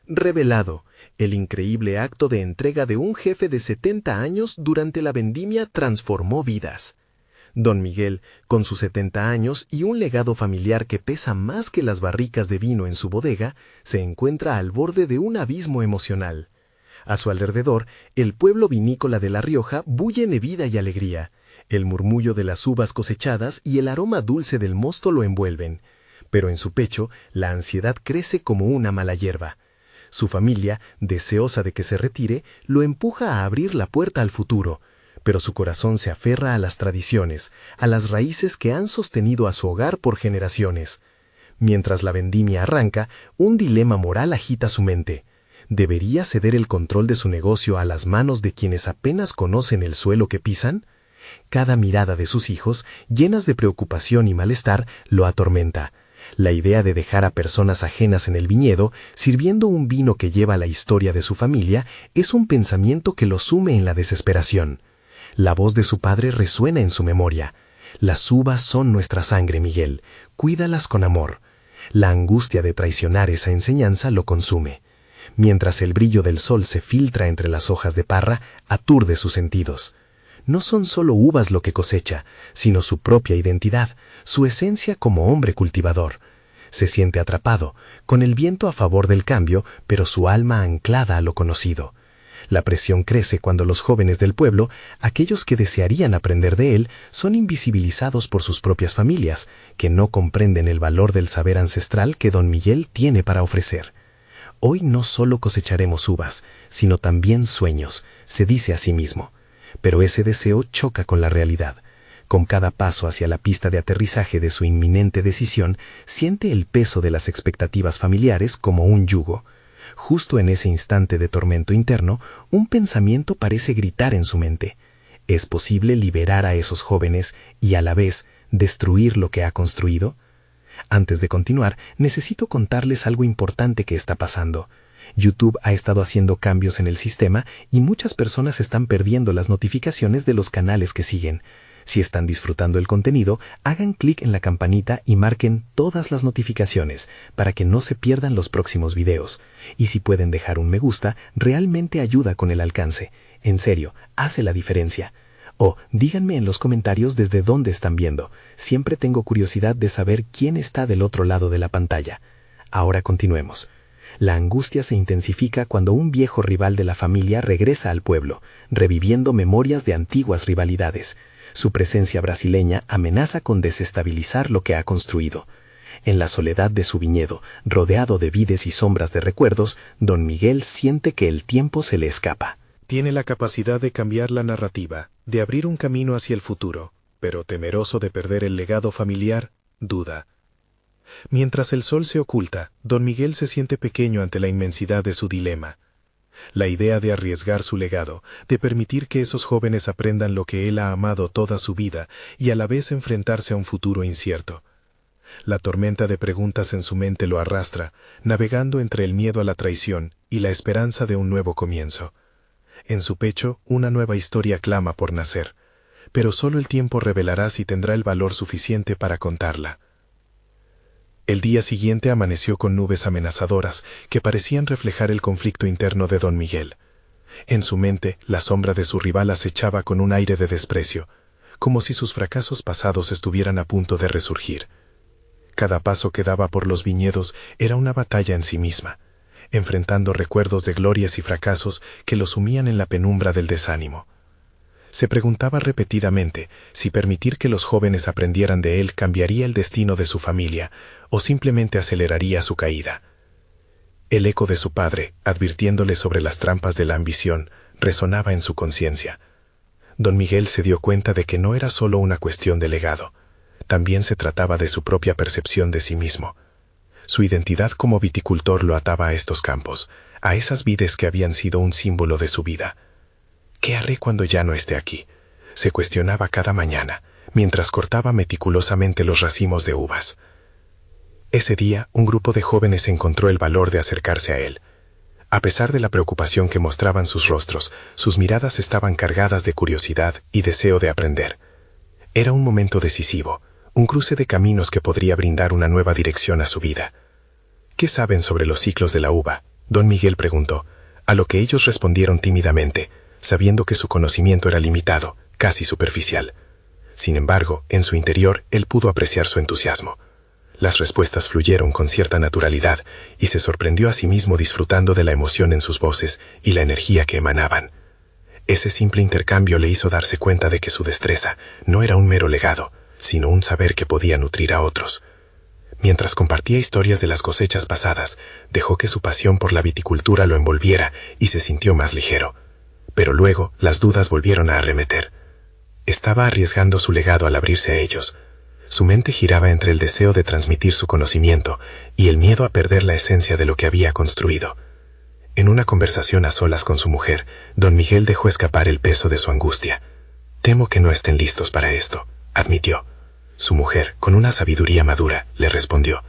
Revelado, el increíble acto de entrega de un jefe de 70 años durante la vendimia transformó vidas. Don Miguel, con sus 70 años y un legado familiar que pesa más que las barricas de vino en su bodega, se encuentra al borde de un abismo emocional. A su alrededor, el pueblo vinícola de La Rioja bulle de vida y alegría. El murmullo de las uvas cosechadas y el aroma dulce del mosto lo envuelven. Pero en su pecho, la ansiedad crece como una mala hierba. Su familia, deseosa de que se retire, lo empuja a abrir la puerta al futuro, pero su corazón se aferra a las tradiciones, a las raíces que han sostenido a su hogar por generaciones. Mientras la vendimia arranca, un dilema moral agita su mente. ¿Debería ceder el control de su negocio a las manos de quienes apenas conocen el suelo que pisan? Cada mirada de sus hijos, llenas de preocupación y malestar, lo atormenta. La idea de dejar a personas ajenas en el viñedo, sirviendo un vino que lleva la historia de su familia, es un pensamiento que lo sume en la desesperación. La voz de su padre resuena en su memoria. Las uvas son nuestra sangre, Miguel. Cuídalas con amor. La angustia de traicionar esa enseñanza lo consume. Mientras el brillo del sol se filtra entre las hojas de parra, aturde sus sentidos. No son solo uvas lo que cosecha, sino su propia identidad, su esencia como hombre cultivador. Se siente atrapado, con el viento a favor del cambio, pero su alma anclada a lo conocido. La presión crece cuando los jóvenes del pueblo, aquellos que desearían aprender de él, son invisibilizados por sus propias familias, que no comprenden el valor del saber ancestral que don Miguel tiene para ofrecer. Hoy no solo cosecharemos uvas, sino también sueños, se dice a sí mismo. Pero ese deseo choca con la realidad. Con cada paso hacia la pista de aterrizaje de su inminente decisión, siente el peso de las expectativas familiares como un yugo. Justo en ese instante de tormento interno, un pensamiento parece gritar en su mente. ¿Es posible liberar a esos jóvenes y a la vez destruir lo que ha construido? Antes de continuar, necesito contarles algo importante que está pasando. YouTube ha estado haciendo cambios en el sistema y muchas personas están perdiendo las notificaciones de los canales que siguen. Si están disfrutando el contenido, hagan clic en la campanita y marquen todas las notificaciones para que no se pierdan los próximos videos. Y si pueden dejar un me gusta, realmente ayuda con el alcance. En serio, hace la diferencia. O díganme en los comentarios desde dónde están viendo. Siempre tengo curiosidad de saber quién está del otro lado de la pantalla. Ahora continuemos. La angustia se intensifica cuando un viejo rival de la familia regresa al pueblo, reviviendo memorias de antiguas rivalidades. Su presencia brasileña amenaza con desestabilizar lo que ha construido. En la soledad de su viñedo, rodeado de vides y sombras de recuerdos, don Miguel siente que el tiempo se le escapa. Tiene la capacidad de cambiar la narrativa, de abrir un camino hacia el futuro, pero temeroso de perder el legado familiar, duda. Mientras el sol se oculta, don Miguel se siente pequeño ante la inmensidad de su dilema. La idea de arriesgar su legado, de permitir que esos jóvenes aprendan lo que él ha amado toda su vida y a la vez enfrentarse a un futuro incierto. La tormenta de preguntas en su mente lo arrastra, navegando entre el miedo a la traición y la esperanza de un nuevo comienzo. En su pecho, una nueva historia clama por nacer, pero solo el tiempo revelará si tendrá el valor suficiente para contarla. El día siguiente amaneció con nubes amenazadoras que parecían reflejar el conflicto interno de don Miguel. En su mente, la sombra de su rival acechaba con un aire de desprecio, como si sus fracasos pasados estuvieran a punto de resurgir. Cada paso que daba por los viñedos era una batalla en sí misma, enfrentando recuerdos de glorias y fracasos que lo sumían en la penumbra del desánimo. Se preguntaba repetidamente si permitir que los jóvenes aprendieran de él cambiaría el destino de su familia o simplemente aceleraría su caída. El eco de su padre, advirtiéndole sobre las trampas de la ambición, resonaba en su conciencia. Don Miguel se dio cuenta de que no era solo una cuestión de legado, también se trataba de su propia percepción de sí mismo. Su identidad como viticultor lo ataba a estos campos, a esas vides que habían sido un símbolo de su vida. ¿Qué haré cuando ya no esté aquí?, se cuestionaba cada mañana, mientras cortaba meticulosamente los racimos de uvas. Ese día, un grupo de jóvenes encontró el valor de acercarse a él. A pesar de la preocupación que mostraban sus rostros, sus miradas estaban cargadas de curiosidad y deseo de aprender. Era un momento decisivo, un cruce de caminos que podría brindar una nueva dirección a su vida. ¿Qué saben sobre los ciclos de la uva?, Don Miguel preguntó, a lo que ellos respondieron tímidamente, sabiendo que su conocimiento era limitado, casi superficial. Sin embargo, en su interior, él pudo apreciar su entusiasmo. Las respuestas fluyeron con cierta naturalidad y se sorprendió a sí mismo disfrutando de la emoción en sus voces y la energía que emanaban. Ese simple intercambio le hizo darse cuenta de que su destreza no era un mero legado, sino un saber que podía nutrir a otros. Mientras compartía historias de las cosechas pasadas, dejó que su pasión por la viticultura lo envolviera y se sintió más ligero. Pero luego las dudas volvieron a arremeter. Estaba arriesgando su legado al abrirse a ellos. Su mente giraba entre el deseo de transmitir su conocimiento y el miedo a perder la esencia de lo que había construido. En una conversación a solas con su mujer, don Miguel dejó escapar el peso de su angustia. «Temo que no estén listos para esto», admitió. Su mujer, con una sabiduría madura, le respondió,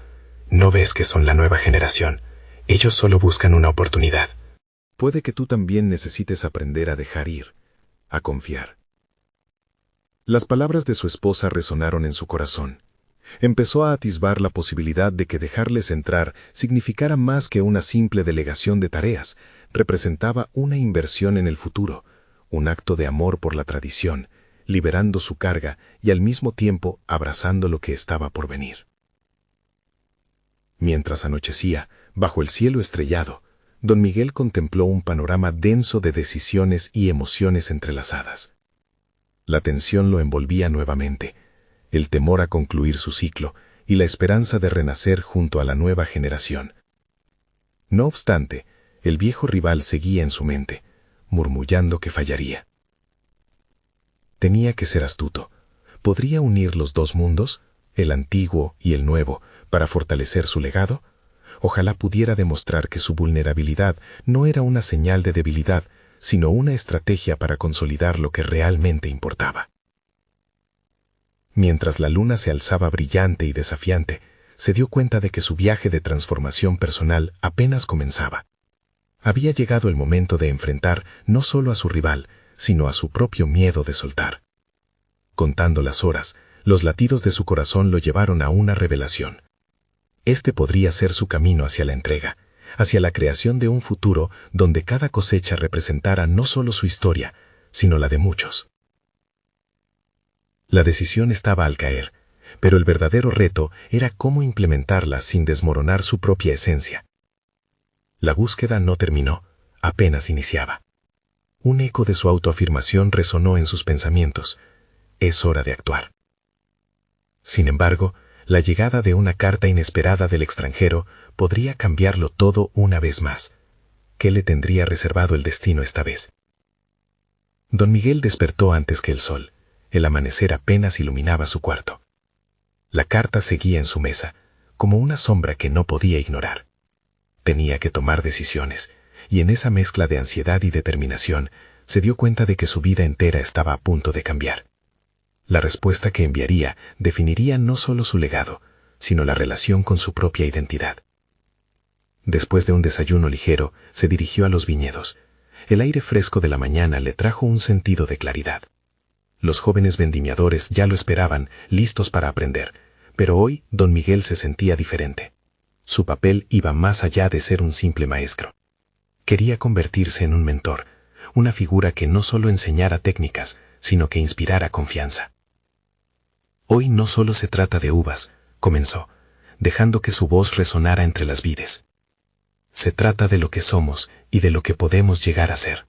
«¿No ves que son la nueva generación? Ellos solo buscan una oportunidad». Puede que tú también necesites aprender a dejar ir, a confiar. Las palabras de su esposa resonaron en su corazón. Empezó a atisbar la posibilidad de que dejarles entrar significara más que una simple delegación de tareas, representaba una inversión en el futuro, un acto de amor por la tradición, liberando su carga y al mismo tiempo abrazando lo que estaba por venir. Mientras anochecía, bajo el cielo estrellado, don Miguel contempló un panorama denso de decisiones y emociones entrelazadas. La tensión lo envolvía nuevamente, el temor a concluir su ciclo y la esperanza de renacer junto a la nueva generación. No obstante, el viejo rival seguía en su mente, murmullando que fallaría. Tenía que ser astuto. ¿Podría unir los dos mundos, el antiguo y el nuevo, para fortalecer su legado? Ojalá pudiera demostrar que su vulnerabilidad no era una señal de debilidad, sino una estrategia para consolidar lo que realmente importaba. Mientras la luna se alzaba brillante y desafiante, se dio cuenta de que su viaje de transformación personal apenas comenzaba. Había llegado el momento de enfrentar no solo a su rival, sino a su propio miedo de soltar. Contando las horas, los latidos de su corazón lo llevaron a una revelación. Este podría ser su camino hacia la entrega, hacia la creación de un futuro donde cada cosecha representara no solo su historia, sino la de muchos. La decisión estaba al caer, pero el verdadero reto era cómo implementarla sin desmoronar su propia esencia. La búsqueda no terminó, apenas iniciaba. Un eco de su autoafirmación resonó en sus pensamientos. Es hora de actuar. Sin embargo, la llegada de una carta inesperada del extranjero podría cambiarlo todo una vez más. ¿Qué le tendría reservado el destino esta vez? Don Miguel despertó antes que el sol. El amanecer apenas iluminaba su cuarto. La carta seguía en su mesa, como una sombra que no podía ignorar. Tenía que tomar decisiones, y en esa mezcla de ansiedad y determinación se dio cuenta de que su vida entera estaba a punto de cambiar. La respuesta que enviaría definiría no solo su legado, sino la relación con su propia identidad. Después de un desayuno ligero, se dirigió a los viñedos. El aire fresco de la mañana le trajo un sentido de claridad. Los jóvenes vendimiadores ya lo esperaban, listos para aprender, pero hoy don Miguel se sentía diferente. Su papel iba más allá de ser un simple maestro. Quería convertirse en un mentor, una figura que no solo enseñara técnicas, sino que inspirara confianza. Hoy no solo se trata de uvas, comenzó, dejando que su voz resonara entre las vides. Se trata de lo que somos y de lo que podemos llegar a ser.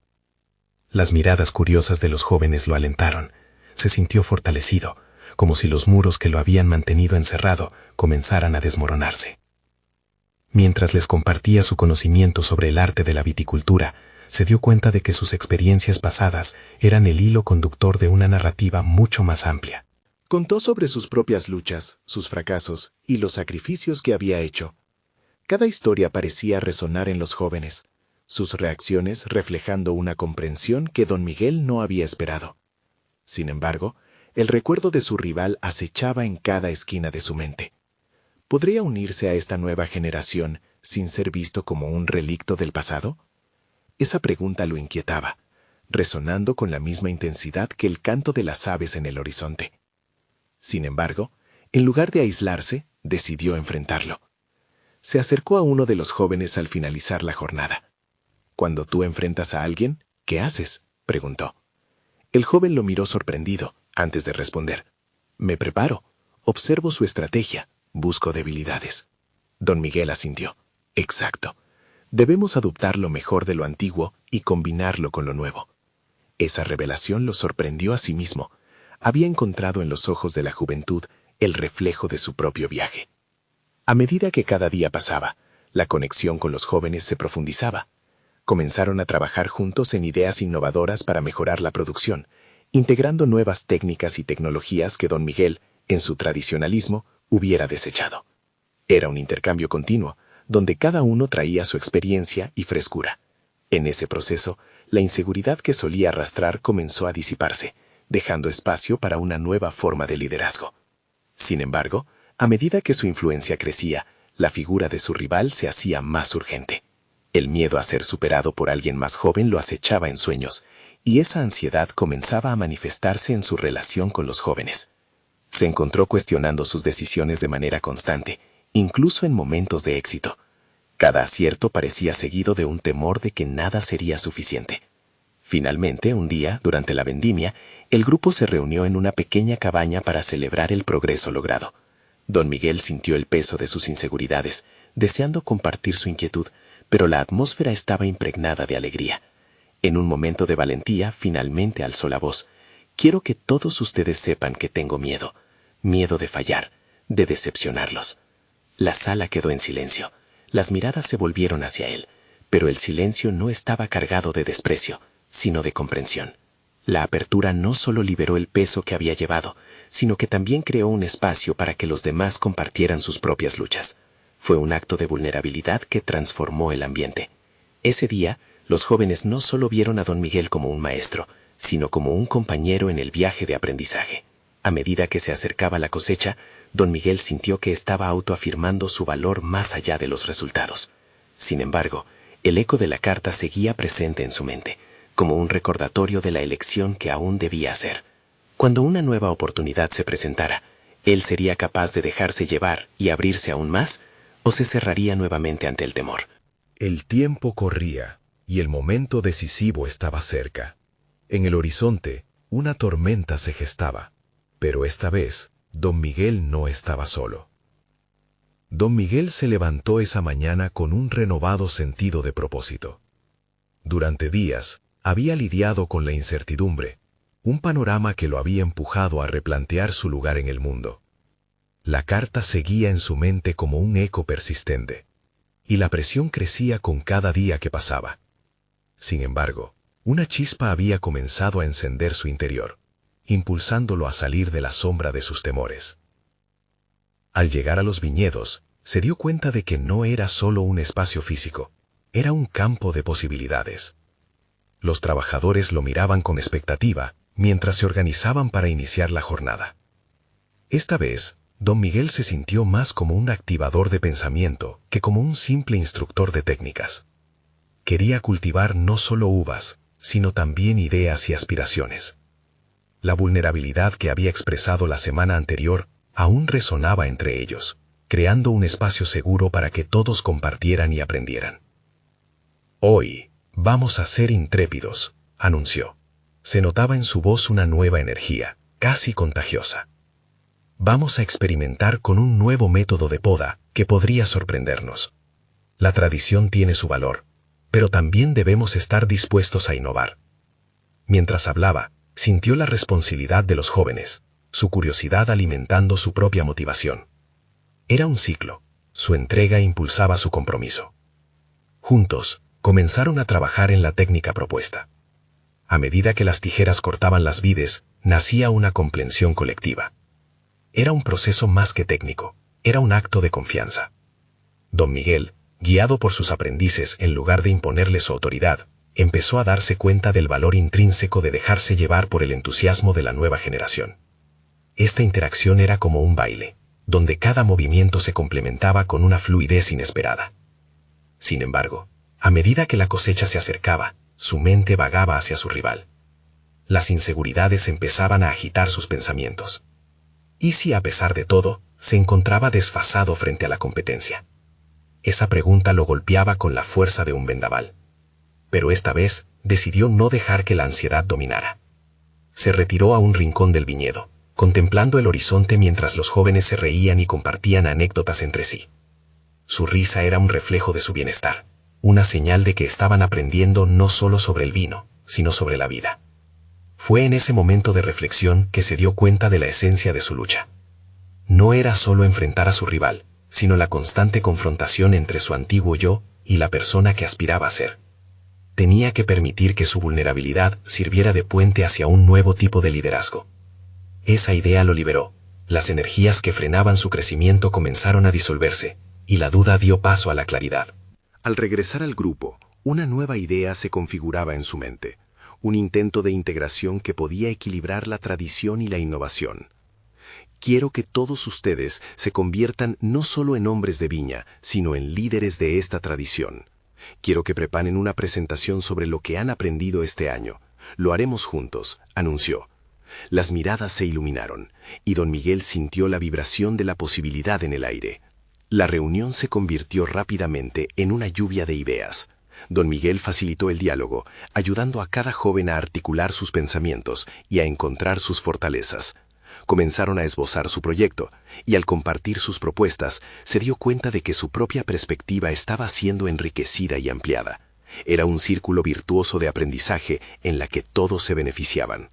Las miradas curiosas de los jóvenes lo alentaron. Se sintió fortalecido, como si los muros que lo habían mantenido encerrado comenzaran a desmoronarse. Mientras les compartía su conocimiento sobre el arte de la viticultura, se dio cuenta de que sus experiencias pasadas eran el hilo conductor de una narrativa mucho más amplia. Contó sobre sus propias luchas, sus fracasos y los sacrificios que había hecho. Cada historia parecía resonar en los jóvenes, sus reacciones reflejando una comprensión que don Miguel no había esperado. Sin embargo, el recuerdo de su rival acechaba en cada esquina de su mente. ¿Podría unirse a esta nueva generación sin ser visto como un relicto del pasado? Esa pregunta lo inquietaba, resonando con la misma intensidad que el canto de las aves en el horizonte. Sin embargo, en lugar de aislarse, decidió enfrentarlo. Se acercó a uno de los jóvenes al finalizar la jornada. «Cuando tú enfrentas a alguien, ¿qué haces?», preguntó. El joven lo miró sorprendido antes de responder. «Me preparo, observo su estrategia, busco debilidades». Don Miguel asintió. «Exacto. Debemos adoptar lo mejor de lo antiguo y combinarlo con lo nuevo». Esa revelación lo sorprendió a sí mismo. Había encontrado en los ojos de la juventud el reflejo de su propio viaje. A medida que cada día pasaba, la conexión con los jóvenes se profundizaba. Comenzaron a trabajar juntos en ideas innovadoras para mejorar la producción, integrando nuevas técnicas y tecnologías que don Miguel, en su tradicionalismo, hubiera desechado. Era un intercambio continuo, donde cada uno traía su experiencia y frescura. En ese proceso, la inseguridad que solía arrastrar comenzó a disiparse, dejando espacio para una nueva forma de liderazgo. Sin embargo, a medida que su influencia crecía, la figura de su rival se hacía más urgente. El miedo a ser superado por alguien más joven lo acechaba en sueños, y esa ansiedad comenzaba a manifestarse en su relación con los jóvenes. Se encontró cuestionando sus decisiones de manera constante, incluso en momentos de éxito. Cada acierto parecía seguido de un temor de que nada sería suficiente. Finalmente, un día, durante la vendimia, el grupo se reunió en una pequeña cabaña para celebrar el progreso logrado. Don Miguel sintió el peso de sus inseguridades, deseando compartir su inquietud, pero la atmósfera estaba impregnada de alegría. En un momento de valentía, finalmente alzó la voz. «Quiero que todos ustedes sepan que tengo miedo. Miedo de fallar, de decepcionarlos». La sala quedó en silencio. Las miradas se volvieron hacia él, pero el silencio no estaba cargado de desprecio, sino de comprensión. La apertura no solo liberó el peso que había llevado, sino que también creó un espacio para que los demás compartieran sus propias luchas. Fue un acto de vulnerabilidad que transformó el ambiente. Ese día, los jóvenes no solo vieron a don Miguel como un maestro, sino como un compañero en el viaje de aprendizaje. A medida que se acercaba la cosecha, don Miguel sintió que estaba autoafirmando su valor más allá de los resultados. Sin embargo, el eco de la carta seguía presente en su mente, como un recordatorio de la elección que aún debía hacer. Cuando una nueva oportunidad se presentara, ¿él sería capaz de dejarse llevar y abrirse aún más, o se cerraría nuevamente ante el temor? El tiempo corría y el momento decisivo estaba cerca. En el horizonte, una tormenta se gestaba, pero esta vez, don Miguel no estaba solo. Don Miguel se levantó esa mañana con un renovado sentido de propósito. Durante días, había lidiado con la incertidumbre, un panorama que lo había empujado a replantear su lugar en el mundo. La carta seguía en su mente como un eco persistente, y la presión crecía con cada día que pasaba. Sin embargo, una chispa había comenzado a encender su interior, impulsándolo a salir de la sombra de sus temores. Al llegar a los viñedos, se dio cuenta de que no era solo un espacio físico, era un campo de posibilidades. Los trabajadores lo miraban con expectativa mientras se organizaban para iniciar la jornada. Esta vez, don Miguel se sintió más como un activador de pensamiento que como un simple instructor de técnicas. Quería cultivar no solo uvas, sino también ideas y aspiraciones. La vulnerabilidad que había expresado la semana anterior aún resonaba entre ellos, creando un espacio seguro para que todos compartieran y aprendieran. «Hoy vamos a ser intrépidos», anunció. Se notaba en su voz una nueva energía, casi contagiosa. «Vamos a experimentar con un nuevo método de poda que podría sorprendernos. La tradición tiene su valor, pero también debemos estar dispuestos a innovar». Mientras hablaba, sintió la responsabilidad de los jóvenes, su curiosidad alimentando su propia motivación. Era un ciclo, su entrega impulsaba su compromiso. Juntos, comenzaron a trabajar en la técnica propuesta. A medida que las tijeras cortaban las vides, nacía una comprensión colectiva. Era un proceso más que técnico, era un acto de confianza. Don Miguel, guiado por sus aprendices en lugar de imponerles su autoridad, empezó a darse cuenta del valor intrínseco de dejarse llevar por el entusiasmo de la nueva generación. Esta interacción era como un baile, donde cada movimiento se complementaba con una fluidez inesperada. Sin embargo, a medida que la cosecha se acercaba, su mente vagaba hacia su rival. Las inseguridades empezaban a agitar sus pensamientos. ¿Y si a pesar de todo, se encontraba desfasado frente a la competencia? esa pregunta lo golpeaba con la fuerza de un vendaval. Pero esta vez decidió no dejar que la ansiedad dominara. Se retiró a un rincón del viñedo, contemplando el horizonte mientras los jóvenes se reían y compartían anécdotas entre sí. Su risa era un reflejo de su bienestar, una señal de que estaban aprendiendo no solo sobre el vino, sino sobre la vida. Fue en ese momento de reflexión que se dio cuenta de la esencia de su lucha. No era solo enfrentar a su rival, sino la constante confrontación entre su antiguo yo y la persona que aspiraba a ser. Tenía que permitir que su vulnerabilidad sirviera de puente hacia un nuevo tipo de liderazgo. Esa idea lo liberó. Las energías que frenaban su crecimiento comenzaron a disolverse, y la duda dio paso a la claridad. Al regresar al grupo, una nueva idea se configuraba en su mente, un intento de integración que podía equilibrar la tradición y la innovación. Quiero que todos ustedes se conviertan no solo en hombres de viña, sino en líderes de esta tradición. Quiero que preparen una presentación sobre lo que han aprendido este año. Lo haremos juntos, anunció. Las miradas se iluminaron, y don Miguel sintió la vibración de la posibilidad en el aire. La reunión se convirtió rápidamente en una lluvia de ideas. Don Miguel facilitó el diálogo, ayudando a cada joven a articular sus pensamientos y a encontrar sus fortalezas. Comenzaron a esbozar su proyecto, y al compartir sus propuestas, se dio cuenta de que su propia perspectiva estaba siendo enriquecida y ampliada. Era un círculo virtuoso de aprendizaje en la que todos se beneficiaban.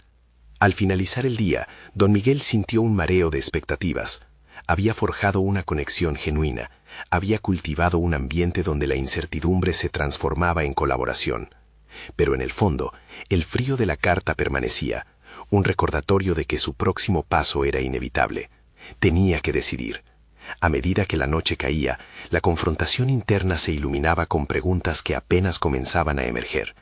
Al finalizar el día, don Miguel sintió un mareo de expectativas. Había forjado una conexión genuina, había cultivado un ambiente donde la incertidumbre se transformaba en colaboración. Pero en el fondo, el frío de la carta permanecía, un recordatorio de que su próximo paso era inevitable. Tenía que decidir. A medida que la noche caía, la confrontación interna se iluminaba con preguntas que apenas comenzaban a emerger.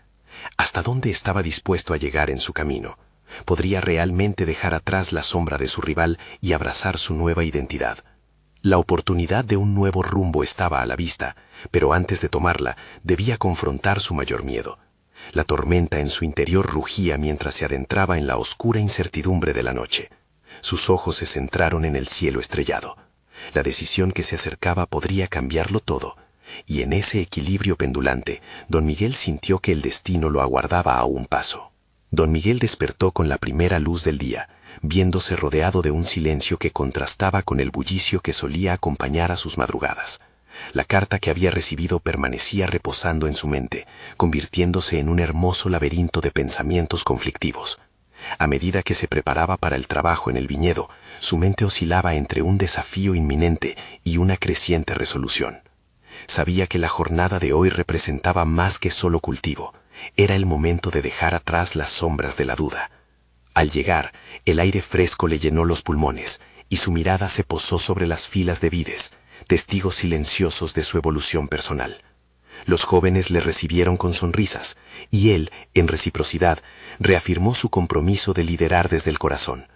¿Hasta dónde estaba dispuesto a llegar en su camino? ¿Podría realmente dejar atrás la sombra de su rival y abrazar su nueva identidad? La oportunidad de un nuevo rumbo estaba a la vista, pero antes de tomarla, debía confrontar su mayor miedo. La tormenta en su interior rugía mientras se adentraba en la oscura incertidumbre de la noche. Sus ojos se centraron en el cielo estrellado. La decisión que se acercaba podría cambiarlo todo, y en ese equilibrio pendulante, don Miguel sintió que el destino lo aguardaba a un paso. Don Miguel despertó con la primera luz del día, viéndose rodeado de un silencio que contrastaba con el bullicio que solía acompañar a sus madrugadas. La carta que había recibido permanecía reposando en su mente, convirtiéndose en un hermoso laberinto de pensamientos conflictivos. A medida que se preparaba para el trabajo en el viñedo, su mente oscilaba entre un desafío inminente y una creciente resolución. Sabía que la jornada de hoy representaba más que solo cultivo. Era el momento de dejar atrás las sombras de la duda. Al llegar, el aire fresco le llenó los pulmones y su mirada se posó sobre las filas de vides, testigos silenciosos de su evolución personal. Los jóvenes le recibieron con sonrisas, y él, en reciprocidad, reafirmó su compromiso de liderar desde el corazón.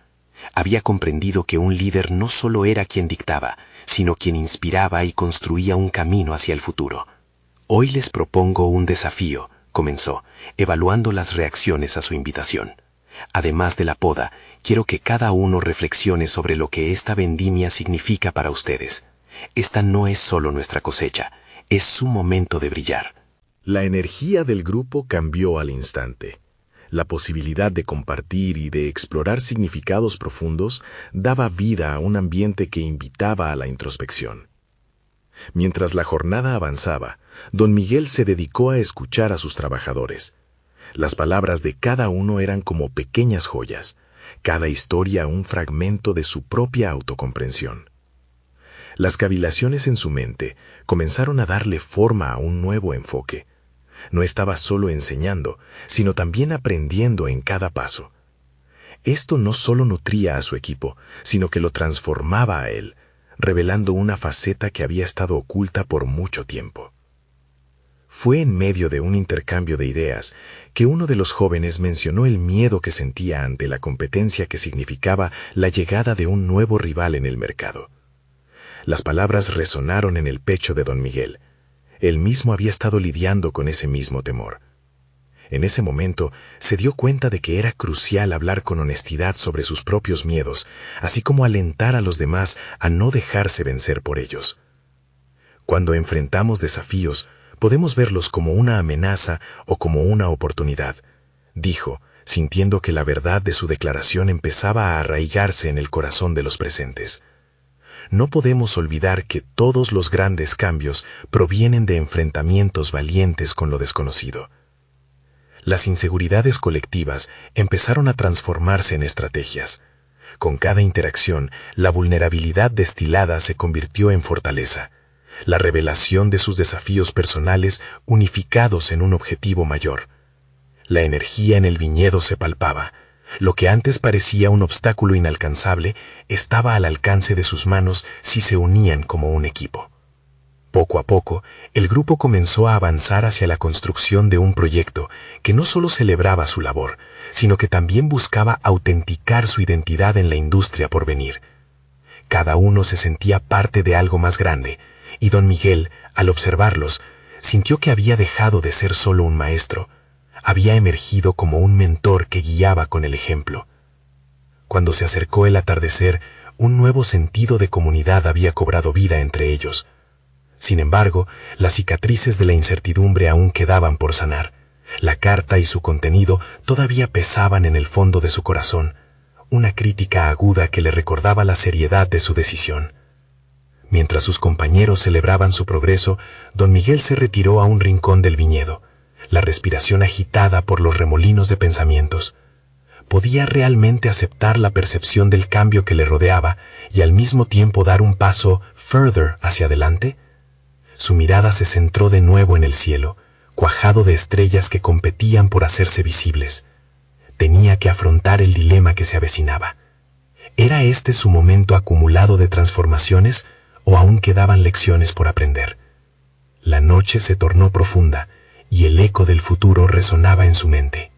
Había comprendido que un líder no solo era quien dictaba, sino quien inspiraba y construía un camino hacia el futuro. Hoy les propongo un desafío, comenzó, evaluando las reacciones a su invitación. Además de la poda, quiero que cada uno reflexione sobre lo que esta vendimia significa para ustedes. Esta no es solo nuestra cosecha, es su momento de brillar. La energía del grupo cambió al instante. La posibilidad de compartir y de explorar significados profundos daba vida a un ambiente que invitaba a la introspección. Mientras la jornada avanzaba, don Miguel se dedicó a escuchar a sus trabajadores. Las palabras de cada uno eran como pequeñas joyas, cada historia un fragmento de su propia autocomprensión. Las cavilaciones en su mente comenzaron a darle forma a un nuevo enfoque. No estaba solo enseñando, sino también aprendiendo en cada paso. Esto no solo nutría a su equipo, sino que lo transformaba a él, revelando una faceta que había estado oculta por mucho tiempo. Fue en medio de un intercambio de ideas que uno de los jóvenes mencionó el miedo que sentía ante la competencia que significaba la llegada de un nuevo rival en el mercado. Las palabras resonaron en el pecho de don Miguel. Él mismo había estado lidiando con ese mismo temor. En ese momento se dio cuenta de que era crucial hablar con honestidad sobre sus propios miedos, así como alentar a los demás a no dejarse vencer por ellos. Cuando enfrentamos desafíos, podemos verlos como una amenaza o como una oportunidad, dijo, sintiendo que la verdad de su declaración empezaba a arraigarse en el corazón de los presentes. No podemos olvidar que todos los grandes cambios provienen de enfrentamientos valientes con lo desconocido. Las inseguridades colectivas empezaron a transformarse en estrategias. Con cada interacción, la vulnerabilidad destilada se convirtió en fortaleza, la revelación de sus desafíos personales unificados en un objetivo mayor. La energía en el viñedo se palpaba. Lo que antes parecía un obstáculo inalcanzable estaba al alcance de sus manos si se unían como un equipo. Poco a poco, el grupo comenzó a avanzar hacia la construcción de un proyecto que no solo celebraba su labor, sino que también buscaba autenticar su identidad en la industria por venir. Cada uno se sentía parte de algo más grande, y don Miguel, al observarlos, sintió que había dejado de ser solo un maestro. Había emergido como un mentor que guiaba con el ejemplo. Cuando se acercó el atardecer, un nuevo sentido de comunidad había cobrado vida entre ellos. Sin embargo, las cicatrices de la incertidumbre aún quedaban por sanar. La carta y su contenido todavía pesaban en el fondo de su corazón, una crítica aguda que le recordaba la seriedad de su decisión. Mientras sus compañeros celebraban su progreso, don Miguel se retiró a un rincón del viñedo, la respiración agitada por los remolinos de pensamientos. Podía realmente aceptar la percepción del cambio que le rodeaba y al mismo tiempo dar un paso further hacia adelante. Su mirada se centró de nuevo en el cielo, cuajado de estrellas que competían por hacerse visibles. Tenía que afrontar el dilema que se avecinaba. ¿Era este su momento acumulado de transformaciones o aún quedaban lecciones por aprender? La noche se tornó profunda y el eco del futuro resonaba en su mente.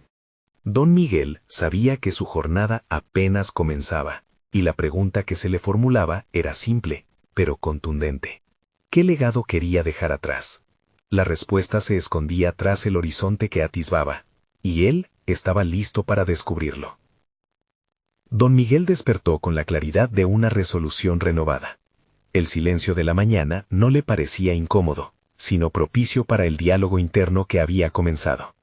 Don Miguel sabía que su jornada apenas comenzaba, y la pregunta que se le formulaba era simple, pero contundente. ¿Qué legado quería dejar atrás? La respuesta se escondía tras el horizonte que atisbaba, y él estaba listo para descubrirlo. Don Miguel despertó con la claridad de una resolución renovada. El silencio de la mañana no le parecía incómodo, sino propicio para el diálogo interno que había comenzado.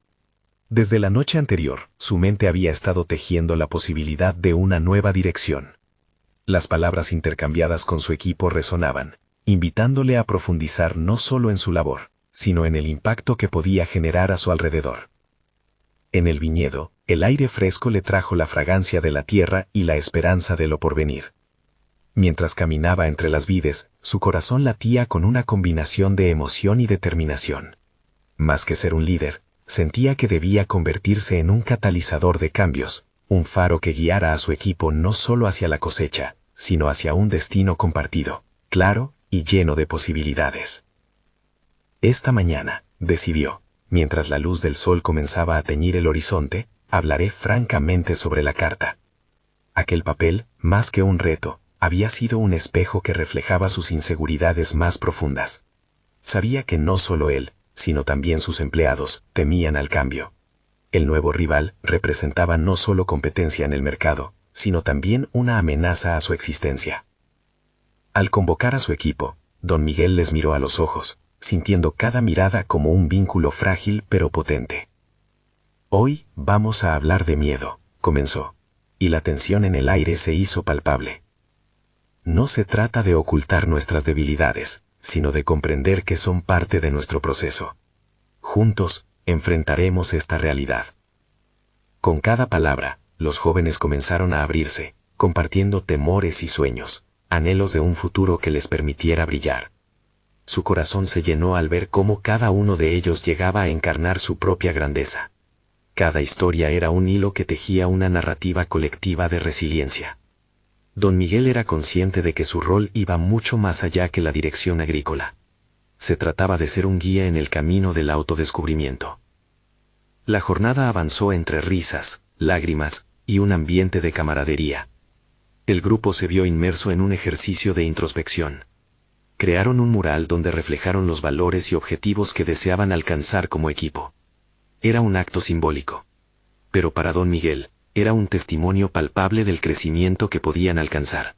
Desde la noche anterior, su mente había estado tejiendo la posibilidad de una nueva dirección. Las palabras intercambiadas con su equipo resonaban, invitándole a profundizar no solo en su labor, sino en el impacto que podía generar a su alrededor. En el viñedo, el aire fresco le trajo la fragancia de la tierra y la esperanza de lo porvenir. Mientras caminaba entre las vides, su corazón latía con una combinación de emoción y determinación. Más que ser un líder, sentía que debía convertirse en un catalizador de cambios, un faro que guiara a su equipo no solo hacia la cosecha, sino hacia un destino compartido, claro y lleno de posibilidades. Esta mañana, decidió, mientras la luz del sol comenzaba a teñir el horizonte, hablaré francamente sobre la carta. Aquel papel, más que un reto, había sido un espejo que reflejaba sus inseguridades más profundas. Sabía que no solo él, sino también sus empleados, temían al cambio. El nuevo rival representaba no solo competencia en el mercado, sino también una amenaza a su existencia. Al convocar a su equipo, don Miguel les miró a los ojos, sintiendo cada mirada como un vínculo frágil pero potente. Hoy vamos a hablar de miedo, comenzó, y la tensión en el aire se hizo palpable. No se trata de ocultar nuestras debilidades, sino de comprender que son parte de nuestro proceso. Juntos, enfrentaremos esta realidad. Con cada palabra, los jóvenes comenzaron a abrirse, compartiendo temores y sueños, anhelos de un futuro que les permitiera brillar. Su corazón se llenó al ver cómo cada uno de ellos llegaba a encarnar su propia grandeza. Cada historia era un hilo que tejía una narrativa colectiva de resiliencia. Don Miguel era consciente de que su rol iba mucho más allá que la dirección agrícola. Se trataba de ser un guía en el camino del autodescubrimiento. La jornada avanzó entre risas, lágrimas y un ambiente de camaradería. El grupo se vio inmerso en un ejercicio de introspección. Crearon un mural donde reflejaron los valores y objetivos que deseaban alcanzar como equipo. Era un acto simbólico. Pero para don Miguel, era un testimonio palpable del crecimiento que podían alcanzar.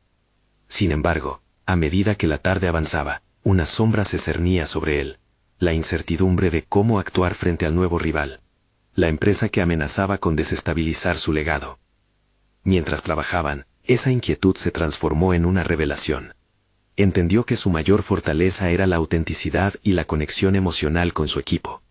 Sin embargo, a medida que la tarde avanzaba, una sombra se cernía sobre él, la incertidumbre de cómo actuar frente al nuevo rival, la empresa que amenazaba con desestabilizar su legado. Mientras trabajaban, esa inquietud se transformó en una revelación. Entendió que su mayor fortaleza era la autenticidad y la conexión emocional con su equipo.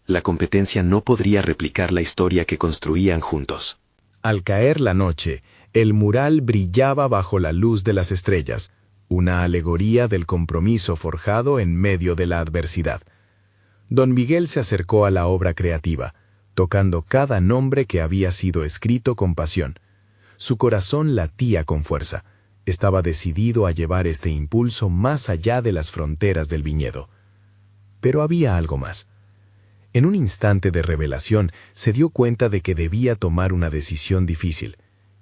La competencia no podría replicar la historia que construían juntos. Al caer la noche, el mural brillaba bajo la luz de las estrellas, una alegoría del compromiso forjado en medio de la adversidad. Don Miguel se acercó a la obra creativa, tocando cada nombre que había sido escrito con pasión. Su corazón latía con fuerza. Estaba decidido a llevar este impulso más allá de las fronteras del viñedo. Pero había algo más. En un instante de revelación se dio cuenta de que debía tomar una decisión difícil.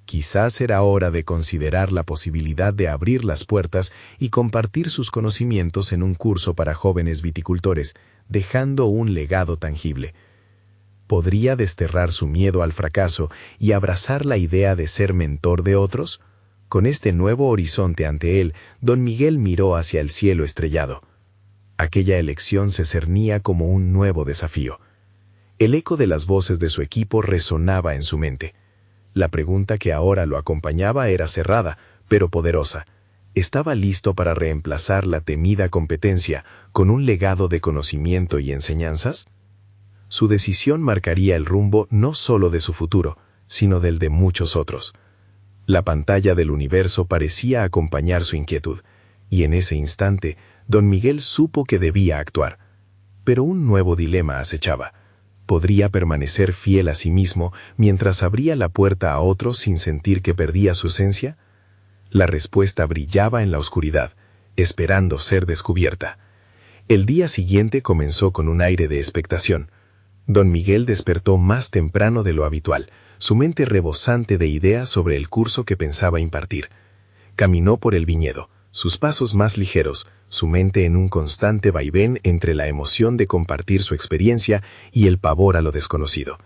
Quizás era hora de considerar la posibilidad de abrir las puertas y compartir sus conocimientos en un curso para jóvenes viticultores, dejando un legado tangible. ¿Podría desterrar su miedo al fracaso y abrazar la idea de ser mentor de otros? Con este nuevo horizonte ante él, don Miguel miró hacia el cielo estrellado. Aquella elección se cernía como un nuevo desafío. El eco de las voces de su equipo resonaba en su mente. La pregunta que ahora lo acompañaba era cerrada, pero poderosa. ¿Estaba listo para reemplazar la temida competencia con un legado de conocimiento y enseñanzas? Su decisión marcaría el rumbo no solo de su futuro, sino del de muchos otros. La pantalla del universo parecía acompañar su inquietud, y en ese instante, don Miguel supo que debía actuar. Pero un nuevo dilema acechaba. ¿Podría permanecer fiel a sí mismo mientras abría la puerta a otros sin sentir que perdía su esencia? La respuesta brillaba en la oscuridad, esperando ser descubierta. El día siguiente comenzó con un aire de expectación. Don Miguel despertó más temprano de lo habitual, su mente rebosante de ideas sobre el curso que pensaba impartir. Caminó por el viñedo, sus pasos más ligeros, su mente en un constante vaivén entre la emoción de compartir su experiencia y el pavor a lo desconocido.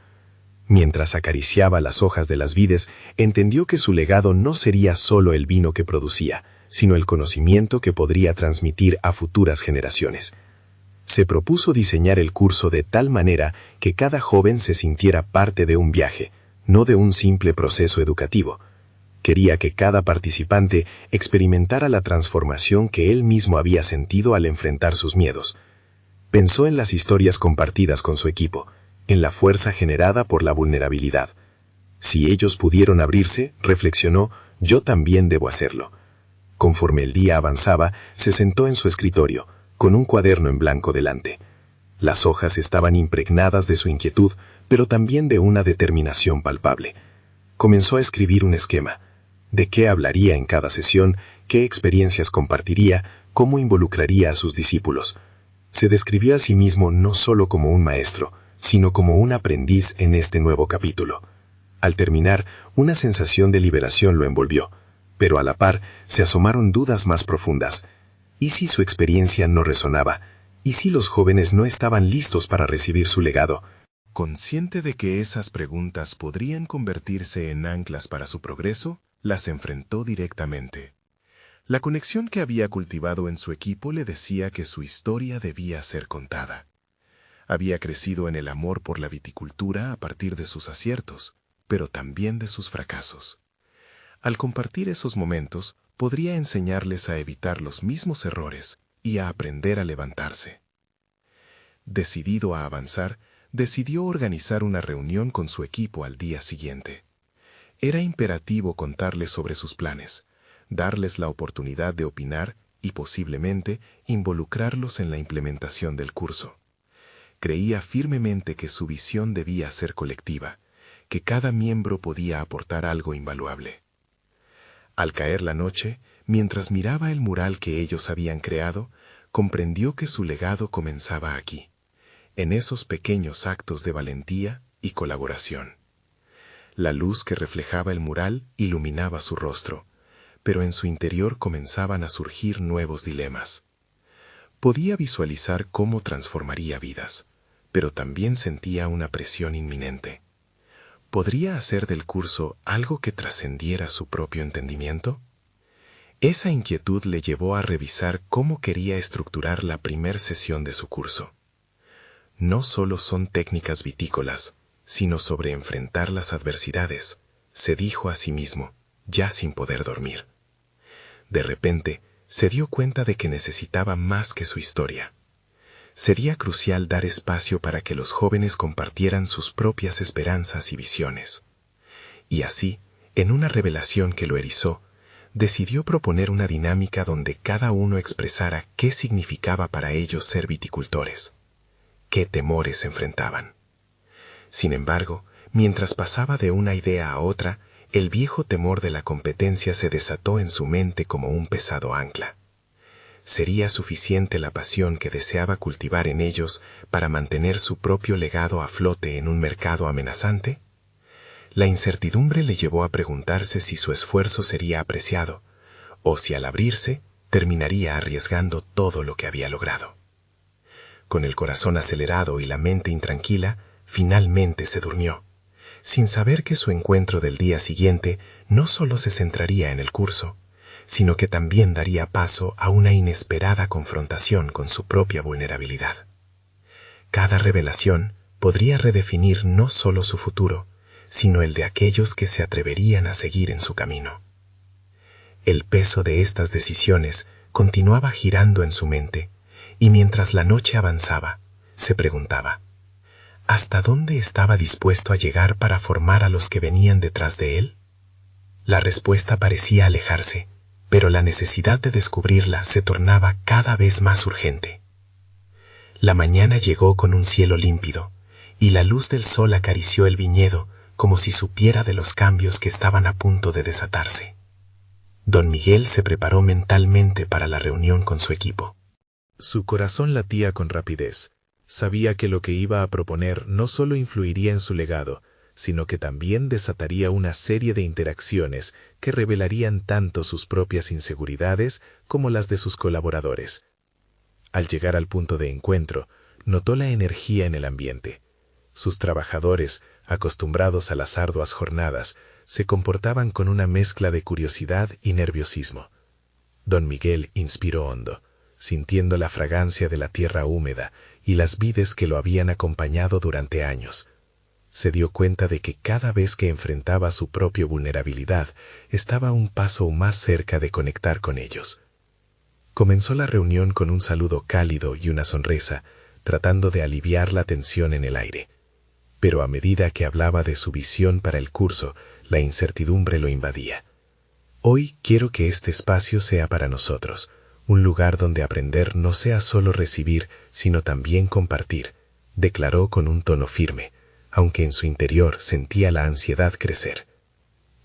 Mientras acariciaba las hojas de las vides, entendió que su legado no sería solo el vino que producía, sino el conocimiento que podría transmitir a futuras generaciones. Se propuso diseñar el curso de tal manera que cada joven se sintiera parte de un viaje, no de un simple proceso educativo. Quería que cada participante experimentara la transformación que él mismo había sentido al enfrentar sus miedos. Pensó en las historias compartidas con su equipo, en la fuerza generada por la vulnerabilidad. Si ellos pudieron abrirse, reflexionó, yo también debo hacerlo. Conforme el día avanzaba, se sentó en su escritorio, con un cuaderno en blanco delante. Las hojas estaban impregnadas de su inquietud, pero también de una determinación palpable. Comenzó a escribir un esquema. ¿De qué hablaría en cada sesión? ¿Qué experiencias compartiría? ¿Cómo involucraría a sus discípulos? Se describió a sí mismo no solo como un maestro, sino como un aprendiz en este nuevo capítulo. Al terminar, una sensación de liberación lo envolvió, pero a la par se asomaron dudas más profundas. ¿Y si su experiencia no resonaba? ¿Y si los jóvenes no estaban listos para recibir su legado? Consciente de que esas preguntas podrían convertirse en anclas para su progreso, las enfrentó directamente. La conexión que había cultivado en su equipo le decía que su historia debía ser contada. Había crecido en el amor por la viticultura a partir de sus aciertos, pero también de sus fracasos. Al compartir esos momentos, podría enseñarles a evitar los mismos errores y a aprender a levantarse. Decidido a avanzar, decidió organizar una reunión con su equipo al día siguiente. Era imperativo contarles sobre sus planes, darles la oportunidad de opinar y posiblemente involucrarlos en la implementación del curso. Creía firmemente que su visión debía ser colectiva, que cada miembro podía aportar algo invaluable. Al caer la noche, mientras miraba el mural que ellos habían creado, comprendió que su legado comenzaba aquí, en esos pequeños actos de valentía y colaboración. La luz que reflejaba el mural iluminaba su rostro, pero en su interior comenzaban a surgir nuevos dilemas. Podía visualizar cómo transformaría vidas, pero también sentía una presión inminente. ¿Podría hacer del curso algo que trascendiera su propio entendimiento? Esa inquietud le llevó a revisar cómo quería estructurar la primer sesión de su curso. No solo son técnicas vitícolas, sino sobre enfrentar las adversidades, se dijo a sí mismo, ya sin poder dormir. De repente, se dio cuenta de que necesitaba más que su historia. Sería crucial dar espacio para que los jóvenes compartieran sus propias esperanzas y visiones. Y así, en una revelación que lo erizó, decidió proponer una dinámica donde cada uno expresara qué significaba para ellos ser viticultores, qué temores enfrentaban. Sin embargo, mientras pasaba de una idea a otra, el viejo temor de la competencia se desató en su mente como un pesado ancla. ¿Sería suficiente la pasión que deseaba cultivar en ellos para mantener su propio legado a flote en un mercado amenazante? La incertidumbre le llevó a preguntarse si su esfuerzo sería apreciado, o si al abrirse terminaría arriesgando todo lo que había logrado. Con el corazón acelerado y la mente intranquila, finalmente se durmió, sin saber que su encuentro del día siguiente no solo se centraría en el curso, sino que también daría paso a una inesperada confrontación con su propia vulnerabilidad. Cada revelación podría redefinir no solo su futuro, sino el de aquellos que se atreverían a seguir en su camino. El peso de estas decisiones continuaba girando en su mente, y mientras la noche avanzaba, se preguntaba, ¿hasta dónde estaba dispuesto a llegar para formar a los que venían detrás de él? La respuesta parecía alejarse, pero la necesidad de descubrirla se tornaba cada vez más urgente. La mañana llegó con un cielo límpido, y la luz del sol acarició el viñedo como si supiera de los cambios que estaban a punto de desatarse. Don Miguel se preparó mentalmente para la reunión con su equipo. Su corazón latía con rapidez. Sabía que lo que iba a proponer no solo influiría en su legado, sino que también desataría una serie de interacciones que revelarían tanto sus propias inseguridades como las de sus colaboradores. Al llegar al punto de encuentro, notó la energía en el ambiente. Sus trabajadores, acostumbrados a las arduas jornadas, se comportaban con una mezcla de curiosidad y nerviosismo. Don Miguel inspiró hondo, sintiendo la fragancia de la tierra húmeda y las vides que lo habían acompañado durante años. Se dio cuenta de que cada vez que enfrentaba su propia vulnerabilidad, estaba un paso más cerca de conectar con ellos. Comenzó la reunión con un saludo cálido y una sonrisa, tratando de aliviar la tensión en el aire. Pero a medida que hablaba de su visión para el curso, la incertidumbre lo invadía. Hoy quiero que este espacio sea para nosotros, un lugar donde aprender no sea solo recibir, sino también compartir, declaró con un tono firme, aunque en su interior sentía la ansiedad crecer.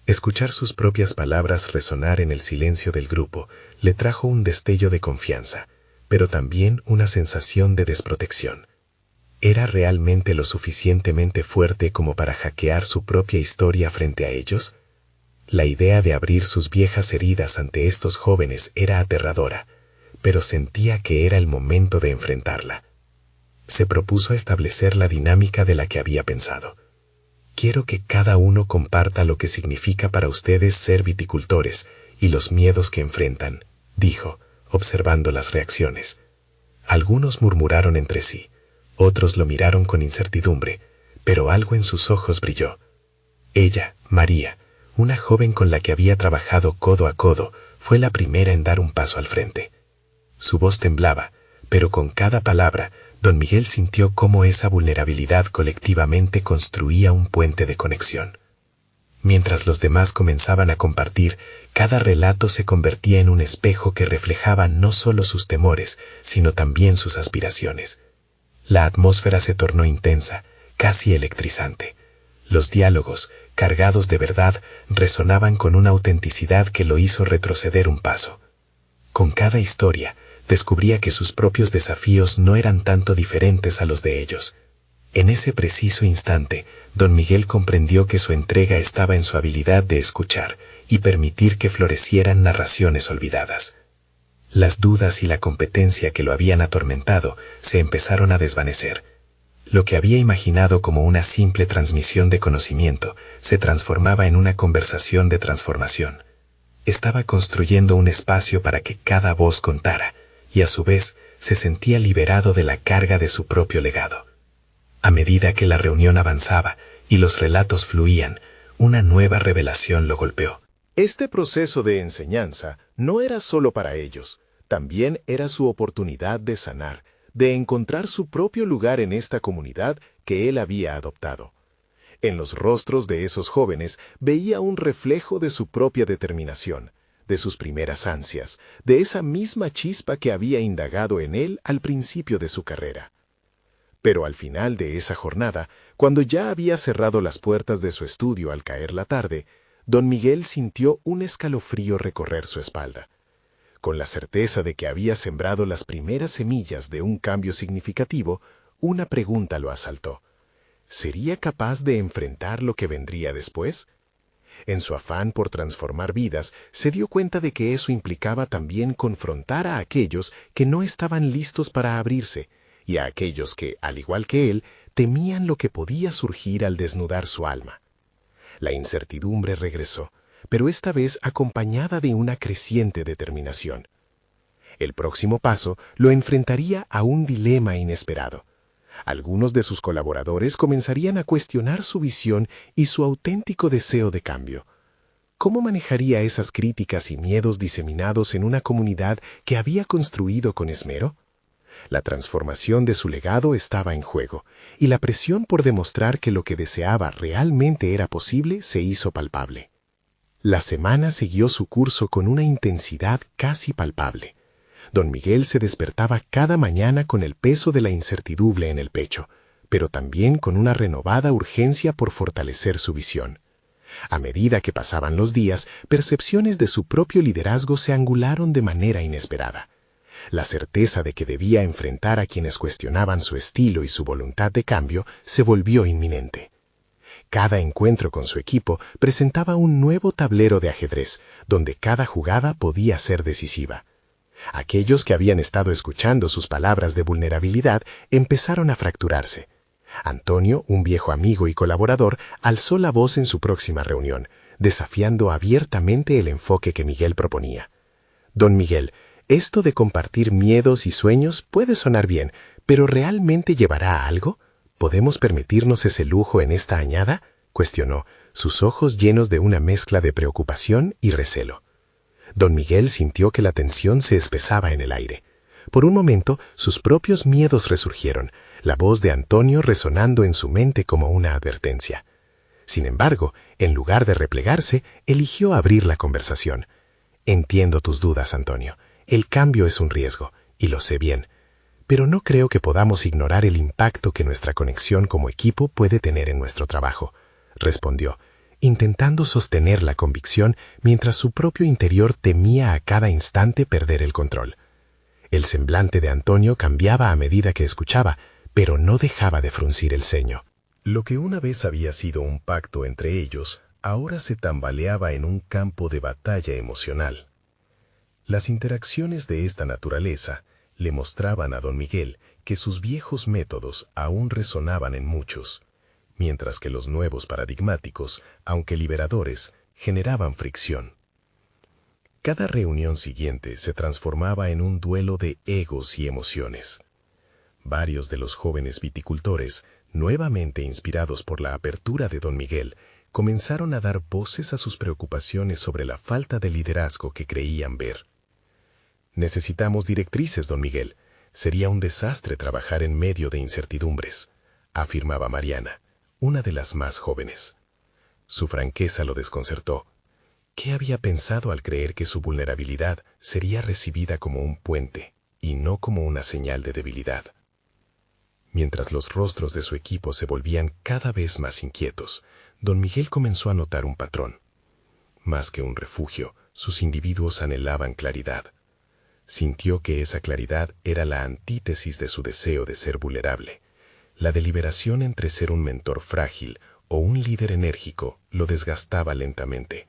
Escuchar sus propias palabras resonar en el silencio del grupo le trajo un destello de confianza, pero también una sensación de desprotección. ¿Era realmente lo suficientemente fuerte como para hackear su propia historia frente a ellos? La idea de abrir sus viejas heridas ante estos jóvenes era aterradora, pero sentía que era el momento de enfrentarla. Se propuso establecer la dinámica de la que había pensado. Quiero que cada uno comparta lo que significa para ustedes ser viticultores y los miedos que enfrentan, dijo, observando las reacciones. Algunos murmuraron entre sí, otros lo miraron con incertidumbre, pero algo en sus ojos brilló. Ella, María, una joven con la que había trabajado codo a codo, fue la primera en dar un paso al frente. Su voz temblaba, pero con cada palabra, Don Miguel sintió cómo esa vulnerabilidad colectivamente construía un puente de conexión. Mientras los demás comenzaban a compartir, cada relato se convertía en un espejo que reflejaba no solo sus temores, sino también sus aspiraciones. La atmósfera se tornó intensa, casi electrizante. Los diálogos, cargados de verdad, resonaban con una autenticidad que lo hizo retroceder un paso. Con cada historia, descubría que sus propios desafíos no eran tanto diferentes a los de ellos. En ese preciso instante, Don Miguel comprendió que su entrega estaba en su habilidad de escuchar y permitir que florecieran narraciones olvidadas. Las dudas y la competencia que lo habían atormentado se empezaron a desvanecer. Lo que había imaginado como una simple transmisión de conocimiento se transformaba en una conversación de transformación. Estaba construyendo un espacio para que cada voz contara, y a su vez se sentía liberado de la carga de su propio legado. A medida que la reunión avanzaba y los relatos fluían, una nueva revelación lo golpeó. Este proceso de enseñanza no era solo para ellos, también era su oportunidad de sanar, de encontrar su propio lugar en esta comunidad que él había adoptado. En los rostros de esos jóvenes veía un reflejo de su propia determinación, de sus primeras ansias, de esa misma chispa que había indagado en él al principio de su carrera. Pero al final de esa jornada, cuando ya había cerrado las puertas de su estudio al caer la tarde, don Miguel sintió un escalofrío recorrer su espalda. Con la certeza de que había sembrado las primeras semillas de un cambio significativo, una pregunta lo asaltó. ¿Sería capaz de enfrentar lo que vendría después? En su afán por transformar vidas, se dio cuenta de que eso implicaba también confrontar a aquellos que no estaban listos para abrirse, y a aquellos que, al igual que él, temían lo que podía surgir al desnudar su alma. La incertidumbre regresó, pero esta vez acompañada de una creciente determinación. El próximo paso lo enfrentaría a un dilema inesperado. Algunos de sus colaboradores comenzarían a cuestionar su visión y su auténtico deseo de cambio. ¿Cómo manejaría esas críticas y miedos diseminados en una comunidad que había construido con esmero? La transformación de su legado estaba en juego, y la presión por demostrar que lo que deseaba realmente era posible se hizo palpable. La semana siguió su curso con una intensidad casi palpable. Don Miguel se despertaba cada mañana con el peso de la incertidumbre en el pecho, pero también con una renovada urgencia por fortalecer su visión. A medida que pasaban los días, percepciones de su propio liderazgo se angularon de manera inesperada. La certeza de que debía enfrentar a quienes cuestionaban su estilo y su voluntad de cambio se volvió inminente. Cada encuentro con su equipo presentaba un nuevo tablero de ajedrez, donde cada jugada podía ser decisiva. Aquellos que habían estado escuchando sus palabras de vulnerabilidad empezaron a fracturarse. Antonio, un viejo amigo y colaborador, alzó la voz en su próxima reunión, desafiando abiertamente el enfoque que Miguel proponía. Don Miguel, esto de compartir miedos y sueños puede sonar bien, pero ¿realmente llevará a algo? ¿Podemos permitirnos ese lujo en esta añada?, cuestionó, sus ojos llenos de una mezcla de preocupación y recelo. Don Miguel sintió que la tensión se espesaba en el aire. Por un momento, sus propios miedos resurgieron, la voz de Antonio resonando en su mente como una advertencia. Sin embargo, en lugar de replegarse, eligió abrir la conversación. Entiendo tus dudas, Antonio. El cambio es un riesgo, y lo sé bien. Pero no creo que podamos ignorar el impacto que nuestra conexión como equipo puede tener en nuestro trabajo, respondió, intentando sostener la convicción mientras su propio interior temía a cada instante perder el control. El semblante de Antonio cambiaba a medida que escuchaba, pero no dejaba de fruncir el ceño. Lo que una vez había sido un pacto entre ellos, ahora se tambaleaba en un campo de batalla emocional. Las interacciones de esta naturaleza le mostraban a don Miguel que sus viejos métodos aún resonaban en muchos, mientras que los nuevos paradigmáticos, aunque liberadores, generaban fricción. Cada reunión siguiente se transformaba en un duelo de egos y emociones. Varios de los jóvenes viticultores, nuevamente inspirados por la apertura de don Miguel, comenzaron a dar voces a sus preocupaciones sobre la falta de liderazgo que creían ver. Necesitamos directrices, don Miguel. Sería un desastre trabajar en medio de incertidumbres, afirmaba Mariana, una de las más jóvenes. Su franqueza lo desconcertó. ¿Qué había pensado al creer que su vulnerabilidad sería recibida como un puente y no como una señal de debilidad? Mientras los rostros de su equipo se volvían cada vez más inquietos, don Miguel comenzó a notar un patrón. Más que un refugio, sus individuos anhelaban claridad. Sintió que esa claridad era la antítesis de su deseo de ser vulnerable. La deliberación entre ser un mentor frágil o un líder enérgico lo desgastaba lentamente.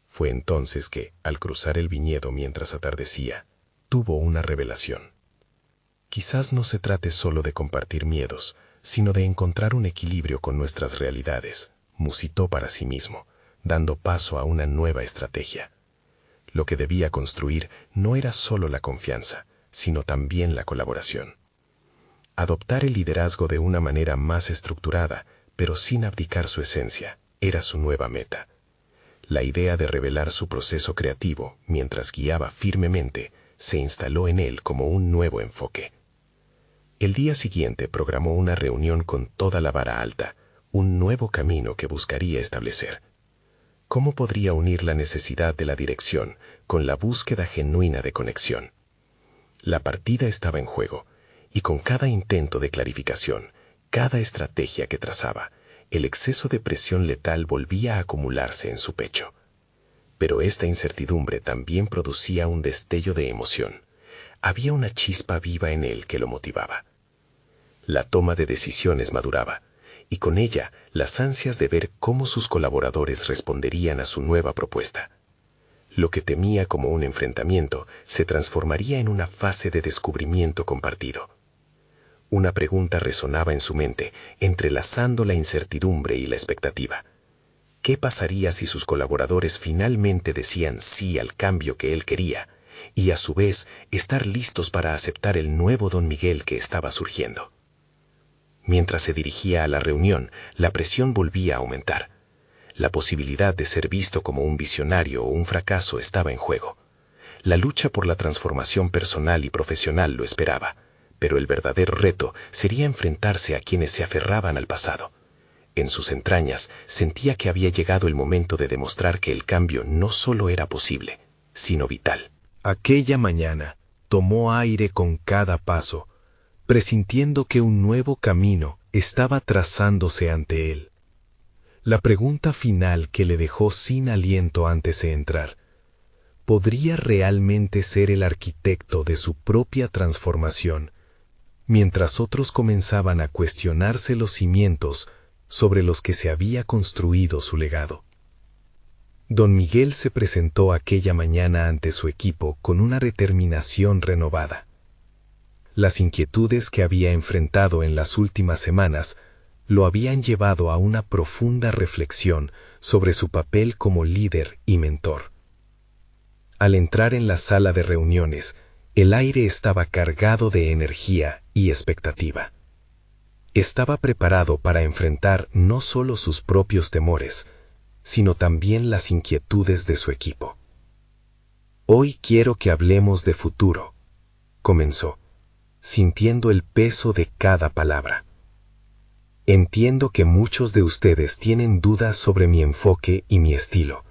Fue entonces que, al cruzar el viñedo mientras atardecía, tuvo una revelación. Quizás no se trate solo de compartir miedos, sino de encontrar un equilibrio con nuestras realidades, musitó para sí mismo, dando paso a una nueva estrategia. Lo que debía construir no era solo la confianza, sino también la colaboración. Adoptar el liderazgo de una manera más estructurada, pero sin abdicar su esencia, era su nueva meta. La idea de revelar su proceso creativo mientras guiaba firmemente se instaló en él como un nuevo enfoque. El día siguiente programó una reunión con toda la vara alta, un nuevo camino que buscaría establecer. ¿Cómo podría unir la necesidad de la dirección con la búsqueda genuina de conexión? La partida estaba en juego, y con cada intento de clarificación, cada estrategia que trazaba, el exceso de presión letal volvía a acumularse en su pecho. Pero esta incertidumbre también producía un destello de emoción. Había una chispa viva en él que lo motivaba. La toma de decisiones maduraba, y con ella las ansias de ver cómo sus colaboradores responderían a su nueva propuesta. Lo que temía como un enfrentamiento se transformaría en una fase de descubrimiento compartido. Una pregunta resonaba en su mente, entrelazando la incertidumbre y la expectativa. ¿Qué pasaría si sus colaboradores finalmente decían sí al cambio que él quería, y a su vez estar listos para aceptar el nuevo Don Miguel que estaba surgiendo? Mientras se dirigía a la reunión, la presión volvía a aumentar. La posibilidad de ser visto como un visionario o un fracaso estaba en juego. La lucha por la transformación personal y profesional lo esperaba, pero el verdadero reto sería enfrentarse a quienes se aferraban al pasado. En sus entrañas sentía que había llegado el momento de demostrar que el cambio no solo era posible, sino vital. Aquella mañana tomó aire con cada paso, presintiendo que un nuevo camino estaba trazándose ante él. La pregunta final que le dejó sin aliento antes de entrar: ¿podría realmente ser el arquitecto de su propia transformación, mientras otros comenzaban a cuestionarse los cimientos sobre los que se había construido su legado? Don Miguel se presentó aquella mañana ante su equipo con una determinación renovada. Las inquietudes que había enfrentado en las últimas semanas lo habían llevado a una profunda reflexión sobre su papel como líder y mentor. Al entrar en la sala de reuniones, el aire estaba cargado de energía y expectativa. Estaba preparado para enfrentar no solo sus propios temores, sino también las inquietudes de su equipo. «Hoy quiero que hablemos de futuro», comenzó, sintiendo el peso de cada palabra. «Entiendo que muchos de ustedes tienen dudas sobre mi enfoque y mi estilo.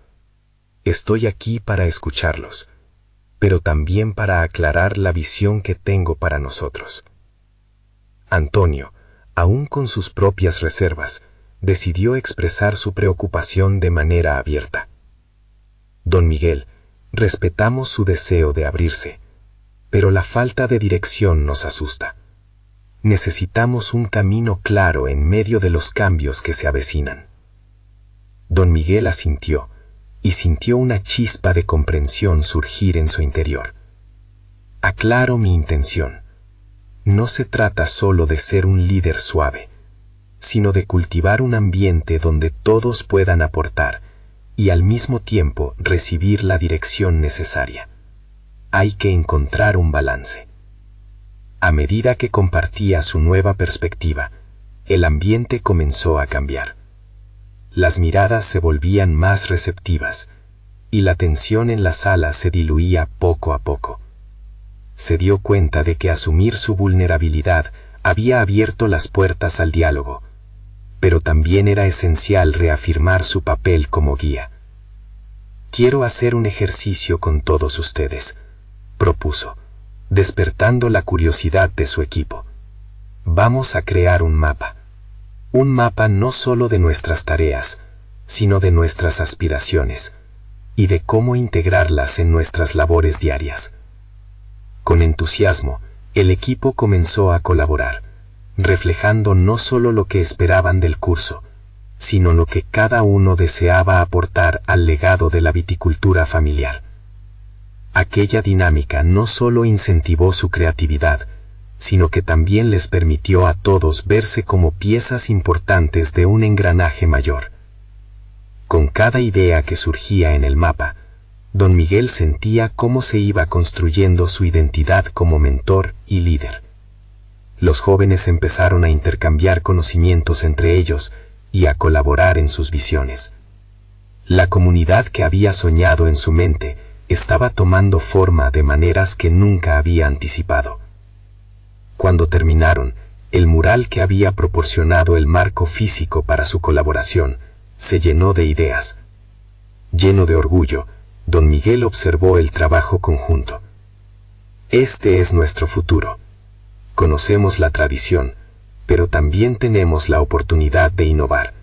Estoy aquí para escucharlos, pero también para aclarar la visión que tengo para nosotros». Antonio, aún con sus propias reservas, decidió expresar su preocupación de manera abierta. «Don Miguel, respetamos su deseo de abrirse, pero la falta de dirección nos asusta. Necesitamos un camino claro en medio de los cambios que se avecinan». Don Miguel asintió, y sintió una chispa de comprensión surgir en su interior. «Aclaro mi intención. No se trata solo de ser un líder suave, sino de cultivar un ambiente donde todos puedan aportar y al mismo tiempo recibir la dirección necesaria. Hay que encontrar un balance». A medida que compartía su nueva perspectiva, el ambiente comenzó a cambiar. Las miradas se volvían más receptivas, y la tensión en la sala se diluía poco a poco. Se dio cuenta de que asumir su vulnerabilidad había abierto las puertas al diálogo, pero también era esencial reafirmar su papel como guía. «Quiero hacer un ejercicio con todos ustedes», propuso, despertando la curiosidad de su equipo. «Vamos a crear un mapa no solo de nuestras tareas, sino de nuestras aspiraciones, y de cómo integrarlas en nuestras labores diarias». Con entusiasmo, el equipo comenzó a colaborar, reflejando no solo lo que esperaban del curso, sino lo que cada uno deseaba aportar al legado de la viticultura familiar. Aquella dinámica no solo incentivó su creatividad, sino que también les permitió a todos verse como piezas importantes de un engranaje mayor. Con cada idea que surgía en el mapa, Don Miguel sentía cómo se iba construyendo su identidad como mentor y líder. Los jóvenes empezaron a intercambiar conocimientos entre ellos y a colaborar en sus visiones. La comunidad que había soñado en su mente estaba tomando forma de maneras que nunca había anticipado. Cuando terminaron, el mural que había proporcionado el marco físico para su colaboración se llenó de ideas. Lleno de orgullo, Don Miguel observó el trabajo conjunto. Este es nuestro futuro. Conocemos la tradición, pero también tenemos la oportunidad de innovar.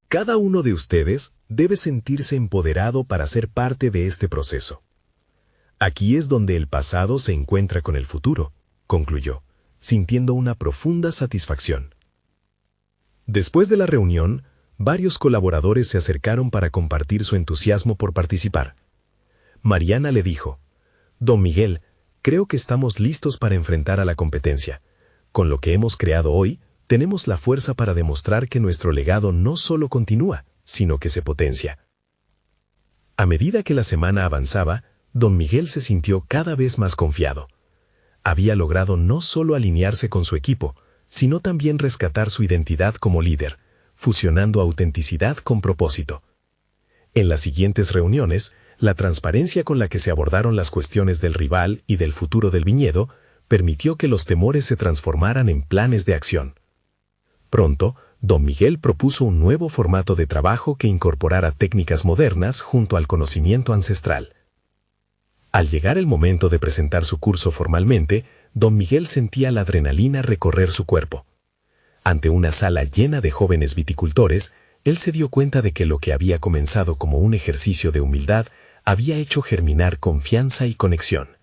Cada uno de ustedes debe sentirse empoderado para ser parte de este proceso. Aquí es donde el pasado se encuentra con el futuro, concluyó, sintiendo una profunda satisfacción. Después de la reunión, varios colaboradores se acercaron para compartir su entusiasmo por participar. Mariana le dijo: «Don Miguel, creo que estamos listos para enfrentar a la competencia. Con lo que hemos creado hoy, tenemos la fuerza para demostrar que nuestro legado no solo continúa, sino que se potencia». A medida que la semana avanzaba, Don Miguel se sintió cada vez más confiado. Había logrado no solo alinearse con su equipo, sino también rescatar su identidad como líder, fusionando autenticidad con propósito. En las siguientes reuniones, la transparencia con la que se abordaron las cuestiones del rival y del futuro del viñedo permitió que los temores se transformaran en planes de acción. Pronto, Don Miguel propuso un nuevo formato de trabajo que incorporara técnicas modernas junto al conocimiento ancestral. Al llegar el momento de presentar su curso formalmente, Don Miguel sentía la adrenalina recorrer su cuerpo. Ante una sala llena de jóvenes viticultores, él se dio cuenta de que lo que había comenzado como un ejercicio de humildad había hecho germinar confianza y conexión.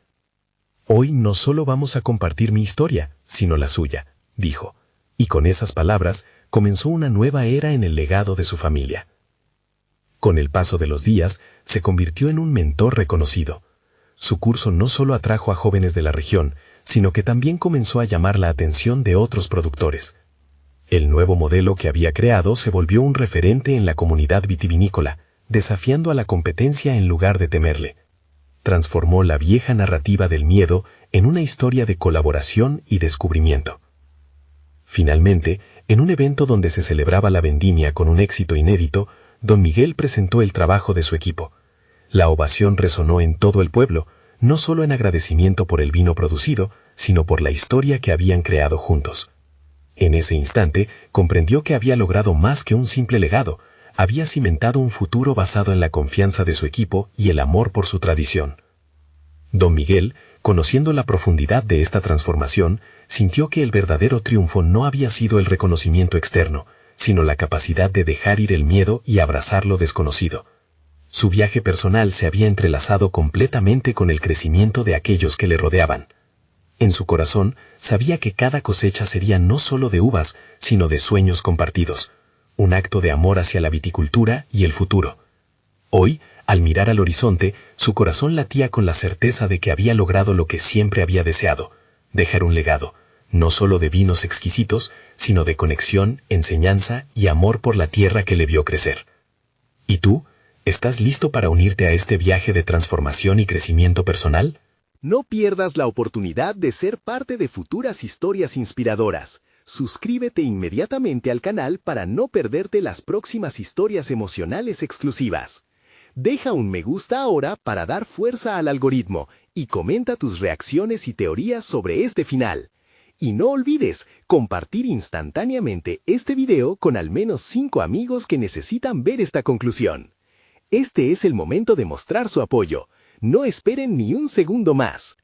«Hoy no solo vamos a compartir mi historia, sino la suya», dijo, y con esas palabras comenzó una nueva era en el legado de su familia. Con el paso de los días, se convirtió en un mentor reconocido. Su curso no solo atrajo a jóvenes de la región, sino que también comenzó a llamar la atención de otros productores. El nuevo modelo que había creado se volvió un referente en la comunidad vitivinícola, desafiando a la competencia en lugar de temerle. Transformó la vieja narrativa del miedo en una historia de colaboración y descubrimiento. Finalmente, en un evento donde se celebraba la vendimia con un éxito inédito, Don Miguel presentó el trabajo de su equipo. La ovación resonó en todo el pueblo, no solo en agradecimiento por el vino producido, sino por la historia que habían creado juntos. En ese instante, comprendió que había logrado más que un simple legado, había cimentado un futuro basado en la confianza de su equipo y el amor por su tradición. Don Miguel, conociendo la profundidad de esta transformación, sintió que el verdadero triunfo no había sido el reconocimiento externo, sino la capacidad de dejar ir el miedo y abrazar lo desconocido. Su viaje personal se había entrelazado completamente con el crecimiento de aquellos que le rodeaban. En su corazón sabía que cada cosecha sería no solo de uvas, sino de sueños compartidos, un acto de amor hacia la viticultura y el futuro. Hoy, al mirar al horizonte, su corazón latía con la certeza de que había logrado lo que siempre había deseado, dejar un legado, no solo de vinos exquisitos, sino de conexión, enseñanza y amor por la tierra que le vio crecer. ¿Y tú? ¿Estás listo para unirte a este viaje de transformación y crecimiento personal? No pierdas la oportunidad de ser parte de futuras historias inspiradoras. Suscríbete inmediatamente al canal para no perderte las próximas historias emocionales exclusivas. Deja un me gusta ahora para dar fuerza al algoritmo y comenta tus reacciones y teorías sobre este final. Y no olvides compartir instantáneamente este video con al menos 5 amigos que necesitan ver esta conclusión. Este es el momento de mostrar su apoyo. No esperen ni un segundo más.